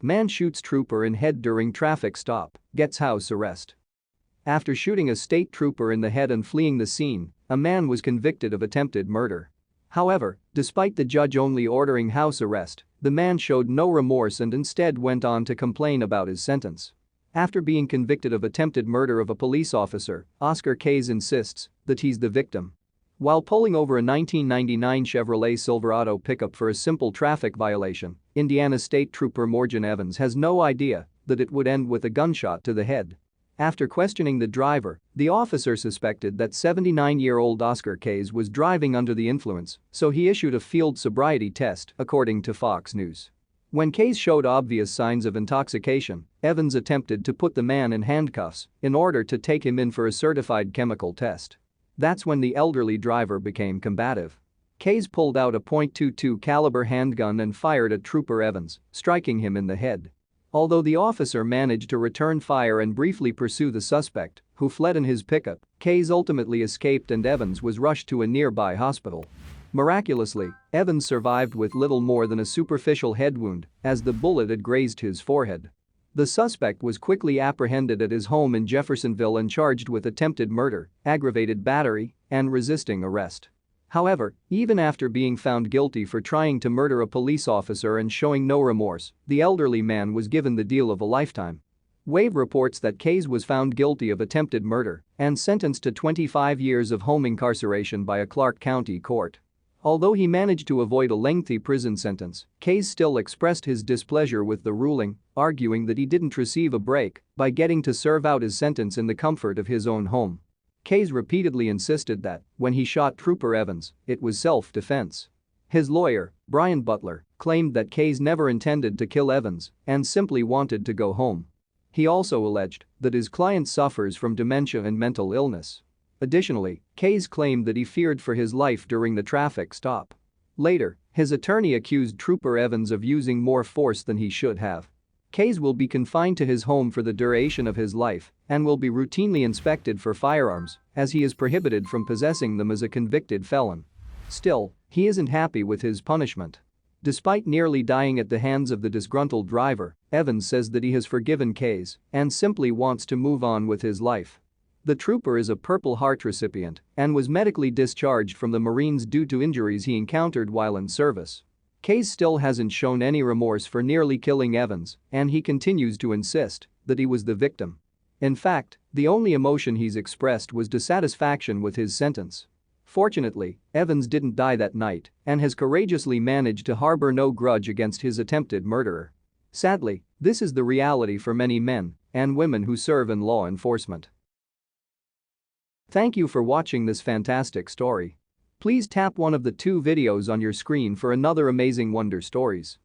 Man shoots trooper in head during traffic stop, gets house arrest. After shooting a state trooper in the head and fleeing the scene, a man was convicted of attempted murder. However, despite the judge only ordering house arrest, the man showed no remorse and instead went on to complain about his sentence. After being convicted of attempted murder of a police officer, Oscar Kays insists that he's the victim. While pulling over a 1999 Chevrolet Silverado pickup for a simple traffic violation, Indiana State Trooper Morgan Evans has no idea that it would end with a gunshot to the head. After questioning the driver, the officer suspected that 79-year-old Oscar Kays was driving under the influence, so he issued a field sobriety test, according to Fox News. When Kays showed obvious signs of intoxication, Evans attempted to put the man in handcuffs in order to take him in for a certified chemical test. That's when the elderly driver became combative. Kays pulled out a .22 caliber handgun and fired at Trooper Evans, striking him in the head. Although the officer managed to return fire and briefly pursue the suspect, who fled in his pickup, Kays ultimately escaped and Evans was rushed to a nearby hospital. Miraculously, Evans survived with little more than a superficial head wound, as the bullet had grazed his forehead. The suspect was quickly apprehended at his home in Jeffersonville and charged with attempted murder, aggravated battery, and resisting arrest. However, even after being found guilty for trying to murder a police officer and showing no remorse, the elderly man was given the deal of a lifetime. Wave reports that Kays was found guilty of attempted murder and sentenced to 25 years of home incarceration by a Clark County court. Although he managed to avoid a lengthy prison sentence, Kays still expressed his displeasure with the ruling, arguing that he didn't receive a break by getting to serve out his sentence in the comfort of his own home. Kays repeatedly insisted that, when he shot Trooper Evans, it was self-defense. His lawyer, Brian Butler, claimed that Kays never intended to kill Evans and simply wanted to go home. He also alleged that his client suffers from dementia and mental illness. Additionally, Kays claimed that he feared for his life during the traffic stop. Later, his attorney accused Trooper Evans of using more force than he should have. Kays will be confined to his home for the duration of his life and will be routinely inspected for firearms, as he is prohibited from possessing them as a convicted felon. Still, he isn't happy with his punishment. Despite nearly dying at the hands of the disgruntled driver, Evans says that he has forgiven Kays and simply wants to move on with his life. The trooper is a Purple Heart recipient and was medically discharged from the Marines due to injuries he encountered while in service. Kays still hasn't shown any remorse for nearly killing Evans, and he continues to insist that he was the victim. In fact, the only emotion he's expressed was dissatisfaction with his sentence. Fortunately, Evans didn't die that night and has courageously managed to harbor no grudge against his attempted murderer. Sadly, this is the reality for many men and women who serve in law enforcement. Thank you for watching this fantastic story. Please tap one of the 2 videos on your screen for another amazing Wonder Stories.